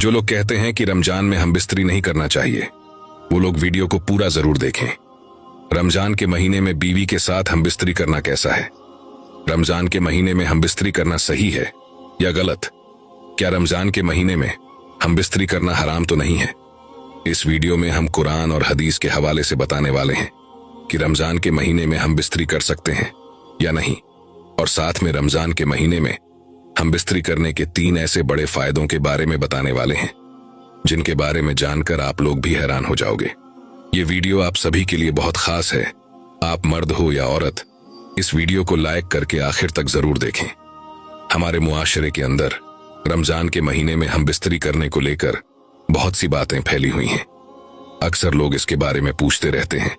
जो लोग कहते हैं कि रमजान में हम बिस्तरी नहीं करना चाहिए, वो लोग वीडियो को पूरा जरूर देखें। रमजान के महीने में बीवी के साथ हम बिस्तरी करना कैसा है? रमजान के महीने में हम बिस्तरी करना सही है या गलत? क्या रमजान के महीने में हम बिस्तरी करना हराम तो नहीं है? इस वीडियो में हम कुरान और हदीस के हवाले से बताने वाले हैं कि रमजान के महीने में हम बिस्तरी कर सकते हैं या नहीं, और साथ में रमजान के महीने में हम बिस्तरी करने के 3 ऐसे बड़े फायदों के बारे में बताने वाले हैं जिनके बारे में जानकर आप लोग भी हैरान हो जाओगे। ये वीडियो आप सभी के लिए बहुत खास है। आप मर्द हो या औरत, इस वीडियो को लाइक करके आखिर तक जरूर देखें। हमारे मुआशरे के अंदर रमजान के महीने में हम बिस्तरी करने को लेकर बहुत सी बातें फैली हुई हैं। अक्सर लोग इसके बारे में पूछते रहते हैं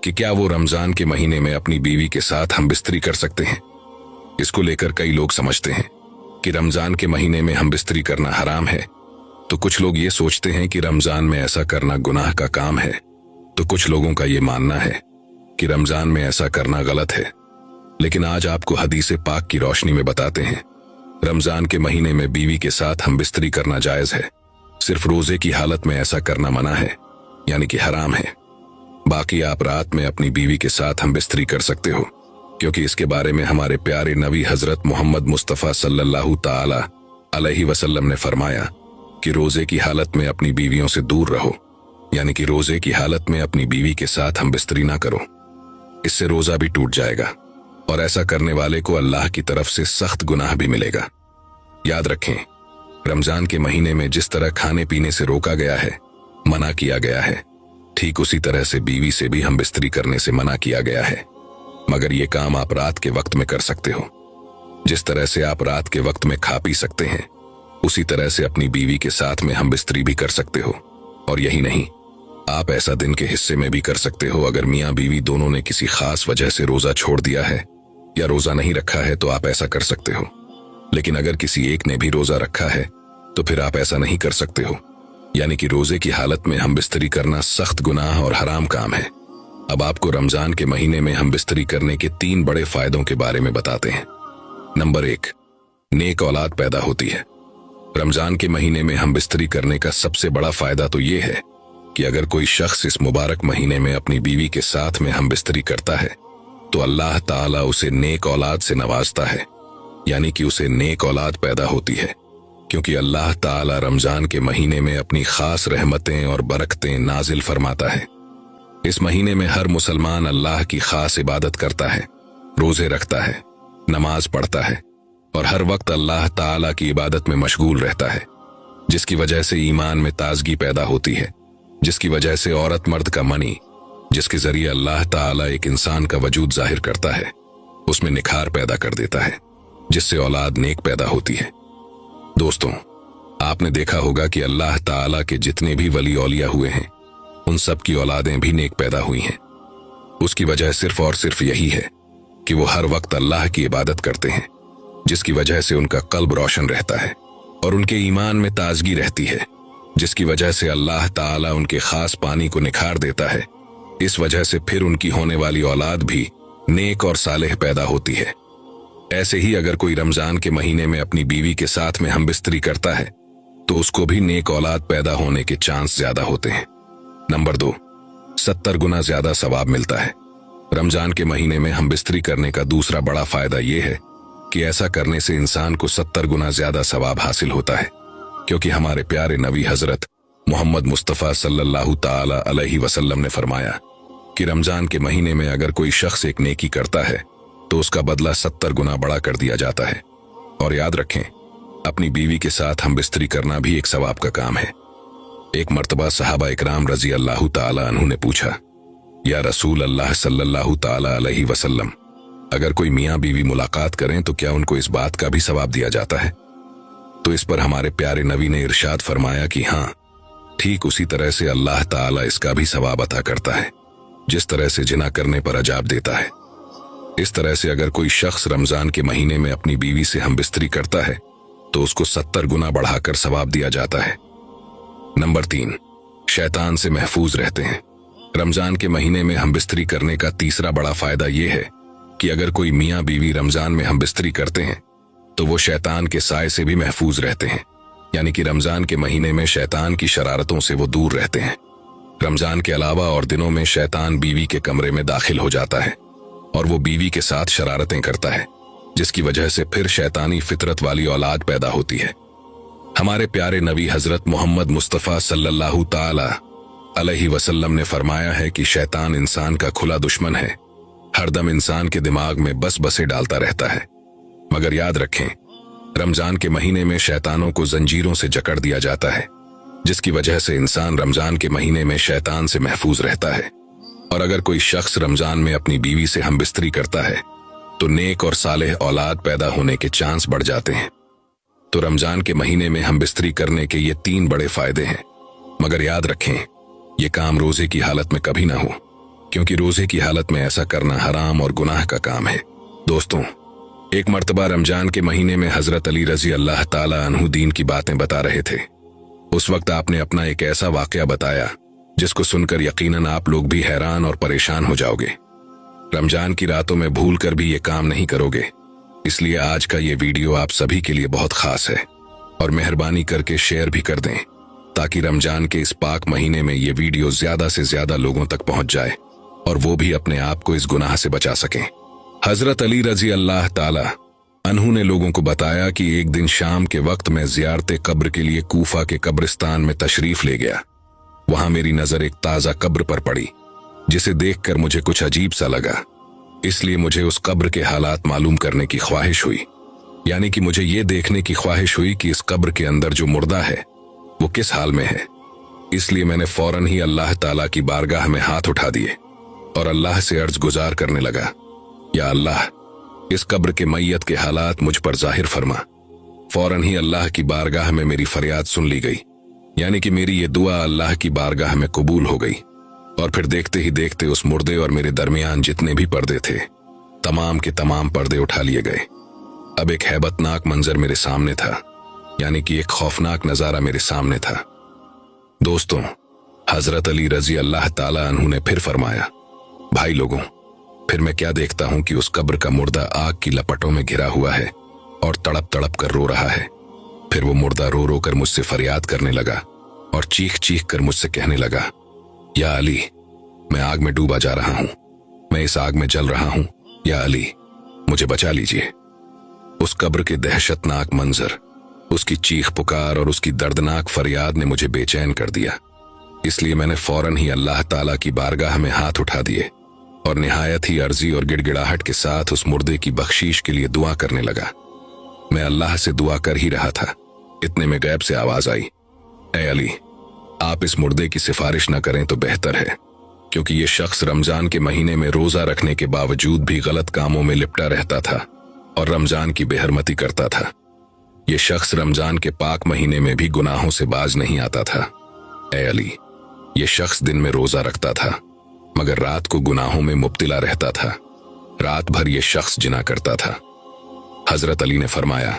कि क्या वो रमजान के महीने में अपनी बीवी के साथ हम बिस्तरी कर सकते हैं। इसको लेकर कई लोग समझते हैं कि रमजान के महीने में हम बिस्तरी करना हराम है, तो कुछ लोग ये सोचते हैं कि रमजान में ऐसा करना गुनाह का काम है, तो कुछ लोगों का ये मानना है कि रमजान में ऐसा करना गलत है। लेकिन आज आपको हदीस पाक की रोशनी में बताते हैं, रमजान के महीने में बीवी के साथ हम बिस्तरी करना जायज है। सिर्फ रोजे की हालत में ऐसा करना मना है, यानी कि हराम है। बाकी आप रात में अपनी बीवी के साथ हम बिस्तरी कर सकते हो, क्योंकि इसके बारे में हमारे प्यारे नबी हजरत मोहम्मद मुस्तफ़ा सल्लल्लाहु ताला अलैहि वसल्लम ने फरमाया कि रोजे की हालत में अपनी बीवियों से दूर रहो, यानी कि रोजे की हालत में अपनी बीवी के साथ हम बिस्तरी ना करो। इससे रोजा भी टूट जाएगा और ऐसा करने वाले को अल्लाह की तरफ से सख्त गुनाह भी मिलेगा। याद रखें, रमजान के महीने में जिस तरह खाने पीने से रोका गया है, मना किया गया है, ठीक उसी तरह से बीवी से भी हम बिस्तरी करने से मना किया गया है। मगर ये काम आप रात के वक्त में कर सकते हो। जिस तरह से आप रात के वक्त में खा पी सकते हैं, उसी तरह से अपनी बीवी के साथ में हम बिस्तरी भी कर सकते हो। और यही नहीं, आप ऐसा दिन के हिस्से में भी कर सकते हो। अगर मियाँ बीवी दोनों ने किसी खास वजह से रोजा छोड़ दिया है या रोजा नहीं रखा है तो आप ऐसा कर सकते हो। लेकिन अगर किसी एक ने भी रोजा रखा है तो फिर आप ऐसा नहीं कर सकते हो, यानी कि रोजे की हालत में हम बिस्तरी करना सख्त गुनाह और हराम काम है। अब आपको रमजान के महीने में हम बिस्तरी करने के 3 बड़े फायदों के बारे में बताते हैं। नंबर 1, नेक औलाद पैदा होती है। रमजान के महीने में हम बिस्तरी करने का सबसे बड़ा फायदा तो ये है कि अगर कोई शख्स इस मुबारक महीने में अपनी बीवी के साथ में हम बिस्तरी करता है तो अल्लाह ताला उसे नेक औलाद से नवाजता है, यानी कि उसे नेक औलाद पैदा होती है, क्योंकि अल्लाह ताला रमजान के महीने में अपनी खास रहमतें और बरकतें नाजिल फरमाता है। इस महीने में हर मुसलमान अल्लाह की खास इबादत करता है, रोजे रखता है, नमाज पढ़ता है और हर वक्त अल्लाह ताला की इबादत में मशगूल रहता है, जिसकी वजह से ईमान में ताजगी पैदा होती है, जिसकी वजह से औरत मर्द का मनी, जिसके जरिए अल्लाह ताला एक इंसान का वजूद जाहिर करता है, उसमें निखार पैदा कर देता है, जिससे औलाद नेक पैदा होती है। दोस्तों, आपने देखा होगा कि अल्लाह ताला के जितने भी वली औलिया हुए हैं, उन सब की औलादें भी नेक पैदा हुई हैं। उसकी वजह सिर्फ और सिर्फ यही है कि वो हर वक्त अल्लाह की इबादत करते हैं, जिसकी वजह से उनका कल्ब रोशन रहता है और उनके ईमान में ताजगी रहती है, जिसकी वजह से अल्लाह ताला उनके खास पानी को निखार देता है। इस वजह से फिर उनकी होने वाली औलाद भी नेक और सालेह पैदा होती है। ऐसे ही अगर कोई रमजान के महीने में अपनी बीवी के साथ में हम बिस्तरी करता है तो उसको भी नेक औलाद पैदा होने के चांस ज्यादा होते हैं। नंबर 2, 70 गुना ज्यादा सवाब मिलता है। रमजान के महीने में हम बिस्तरी करने का दूसरा बड़ा फायदा यह है कि ऐसा करने से इंसान को 70 गुना ज्यादा सवाब हासिल होता है, क्योंकि हमारे प्यारे नबी हजरत मोहम्मद मुस्तफ़ा सल्लल्लाहु ताला अलैहि वसल्लम ने फरमाया कि रमजान के महीने में अगर कोई शख्स एक नेकी करता है तो उसका बदला 70 गुना बड़ा कर दिया जाता है। और याद रखें, अपनी बीवी के साथ हम बिस्तरी करना भी एक सवाब का काम है। एक मर्तबा सहाबा इकराम रजी अल्लाह ताला अन्हु ने पूछा, या रसूल अल्लाह सल्लल्लाहु ताला अलैहि वसल्लम, अगर कोई मियाँ बीवी मुलाकात करें तो क्या उनको इस बात का भी सवाब दिया जाता है? तो इस पर हमारे प्यारे नबी ने इरशाद फरमाया कि हाँ, ठीक उसी तरह से अल्लाह ताला इसका भी सवाब अता करता है, जिस तरह से जिना करने पर अजाब देता है। इस तरह से अगर कोई शख्स रमजान के महीने में अपनी बीवी से हम बिस्तरी करता है तो उसको 70 गुना बढ़ाकर सवाब दिया जाता है। नंबर 3, शैतान से महफूज रहते हैं। रमजान के महीने में हम बिस्तरी करने का तीसरा बड़ा फायदा यह है कि अगर कोई मियाँ बीवी रमजान में हम बिस्तरी करते हैं तो वो शैतान के साए से भी महफूज रहते हैं। यानी कि रमजान के महीने में शैतान की शरारतों से वो दूर रहते हैं। रमजान के अलावा और दिनों में शैतान बीवी के कमरे में दाखिल हो जाता है और वो बीवी के साथ शरारतें करता है, जिसकी वजह से फिर शैतानी फितरत वाली औलाद पैदा होती है। हमारे प्यारे नबी हजरत मोहम्मद मुस्तफ़ा सल्लल्लाहु ताला अलैहि वसल्लम ने फरमाया है कि शैतान इंसान का खुला दुश्मन है, हरदम इंसान के दिमाग में बस बसे डालता रहता है। मगर याद रखें, रमजान के महीने में शैतानों को जंजीरों से जकड़ दिया जाता है, जिसकी वजह से इंसान रमजान के महीने में शैतान से महफूज रहता है। और अगर कोई शख्स रमजान में अपनी बीवी से हमबिस्तरी करता है तो नेक और सालेह औलाद पैदा होने के चांस बढ़ जाते हैं। तो रमजान के महीने में हमबिस्तरी करने के ये 3 बड़े फायदे हैं। मगर याद रखें, ये काम रोजे की हालत में कभी ना हो, क्योंकि रोजे की हालत में ऐसा करना हराम और गुनाह का काम है। दोस्तों, एक मर्तबा रमजान के महीने में हजरत अली रजी अल्लाह ताला अन्हु दीन की बातें बता रहे थे। उस वक्त आपने अपना एक ऐसा वाकया बताया जिसको सुनकर यकीनन आप लोग भी हैरान और परेशान हो जाओगे। रमजान की रातों में भूल कर भी ये काम नहीं करोगे, इसलिए आज का ये वीडियो आप सभी के लिए बहुत खास है और मेहरबानी करके शेयर भी कर दें, ताकि रमजान के इस पाक महीने में ये वीडियो ज्यादा से ज्यादा लोगों तक पहुंच जाए और वो भी अपने आप को इस गुनाह से बचा सकें। हजरत अली रजी अल्लाह ताला अन्हु ने लोगों को बताया कि एक दिन शाम के वक्त मैं ज़ियारत कब्र के लिए कूफा के कब्रिस्तान में तशरीफ ले गया। वहां मेरी नजर एक ताजा कब्र पर पड़ी, जिसे देखकर मुझे कुछ अजीब सा लगा। इसलिए मुझे उस कब्र के हालात मालूम करने की ख्वाहिश हुई, यानी कि मुझे ये देखने की ख्वाहिश हुई कि इस कब्र के अंदर जो मुर्दा है वो किस हाल में है। इसलिए मैंने फौरन ही अल्लाह ताला की बारगाह में हाथ उठा दिए और अल्लाह से अर्ज गुजार करने लगा, या अल्लाह, इस कब्र के मैयत के हालात मुझ पर जाहिर फरमा। फौरन ही अल्लाह की बारगाह में मेरी फरियाद सुन ली गई, यानी कि मेरी ये दुआ अल्लाह की बारगाह में कबूल हो गई। और फिर देखते ही देखते उस मुर्दे और मेरे दरमियान जितने भी पर्दे थे, तमाम के तमाम पर्दे उठा लिए गए। अब एक हैबतनाक मंजर मेरे सामने था, यानी कि एक खौफनाक नजारा मेरे सामने था। दोस्तों, हजरत अली रजी अल्लाह ताला अन्हु ने फिर फरमाया, भाई लोगों, फिर मैं क्या देखता हूं कि उस कब्र का मुर्दा आग की लपटों में घिरा हुआ है और तड़प तड़प कर रो रहा है। फिर वो मुर्दा रो रो कर मुझसे फरियाद करने लगा और चीख चीख कर मुझसे कहने लगा, या अली, मैं आग में डूबा जा रहा हूं, मैं इस आग में जल रहा हूं, या अली, मुझे बचा लीजिए। उस कब्र के दहशतनाक मंजर, उसकी चीख पुकार और उसकी दर्दनाक फरियाद ने मुझे बेचैन कर दिया। इसलिए मैंने फौरन ही अल्लाह ताला की बारगाह में हाथ उठा दिए और निहायत ही अर्जी और गिड़गिड़ाहट के साथ उस मुर्दे की बख्शीश के लिए दुआ करने लगा। मैं अल्लाह से दुआ कर ही रहा था, इतने में गैब से आवाज आई, ए अली, आप इस मुर्दे की सिफारिश न करें तो बेहतर है, क्योंकि ये शख्स रमजान के महीने में रोजा रखने के बावजूद भी गलत कामों में लिपटा रहता था और रमजान की बेहरमती करता था। ये शख्स रमजान के पाक महीने में भी गुनाहों से बाज नहीं आता था। ए अली, ये शख्स दिन में रोजा रखता था मगर रात को गुनाहों में मुब्तिला रहता था। रात भर ये शख्स जिना करता था। हजरत अली ने फरमाया,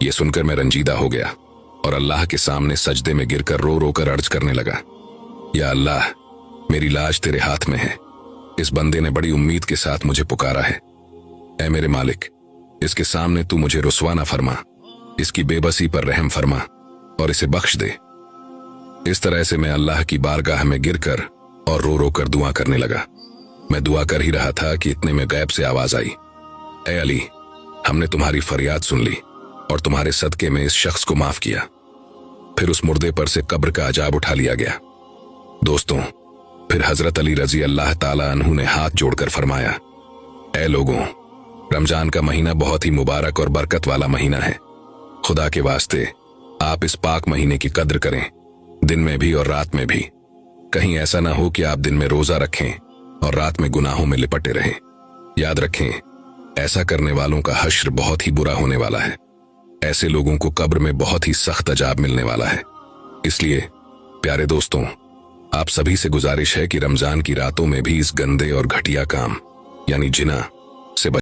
ये सुनकर मैं रंजीदा हो गया और अल्लाह के सामने सजदे में गिरकर रो रो कर अर्ज करने लगा, या अल्लाह, मेरी लाज तेरे हाथ में है। इस बंदे ने बड़ी उम्मीद के साथ मुझे पुकारा है। ऐ मेरे मालिक, इसके सामने तू मुझे रुस्वा न फरमा, इसकी बेबसी पर रहम फरमा और इसे बख्श दे। इस तरह से मैं अल्लाह की बारगाह में गिरकर और रो रो कर दुआ करने लगा। मैं दुआ कर ही रहा था कि इतने में गैब से आवाज आई, ए अली, हमने तुम्हारी फरियाद सुन ली और तुम्हारे सदके में इस शख्स को माफ किया। फिर उस मुर्दे पर से कब्र का अजाब उठा लिया गया। दोस्तों, फिर हजरत अली रजी अल्लाह ताला अन्हु ने हाथ जोड़कर फरमाया, ए लोगों, रमजान का महीना बहुत ही मुबारक और बरकत वाला महीना है। खुदा के वास्ते आप इस पाक महीने की कद्र करें, दिन में भी और रात में भी। कहीं ऐसा ना हो कि आप दिन में रोजा रखें और रात में गुनाहों में लिपटे रहें। याद रखें, ऐसा करने वालों का हश्र बहुत ही बुरा होने वाला है। ऐसे लोगों को कब्र में बहुत ही सख्त अजाब मिलने वाला है। इसलिए प्यारे दोस्तों, आप सभी से गुजारिश है कि रमजान की रातों में भी इस गंदे और घटिया काम यानी जिना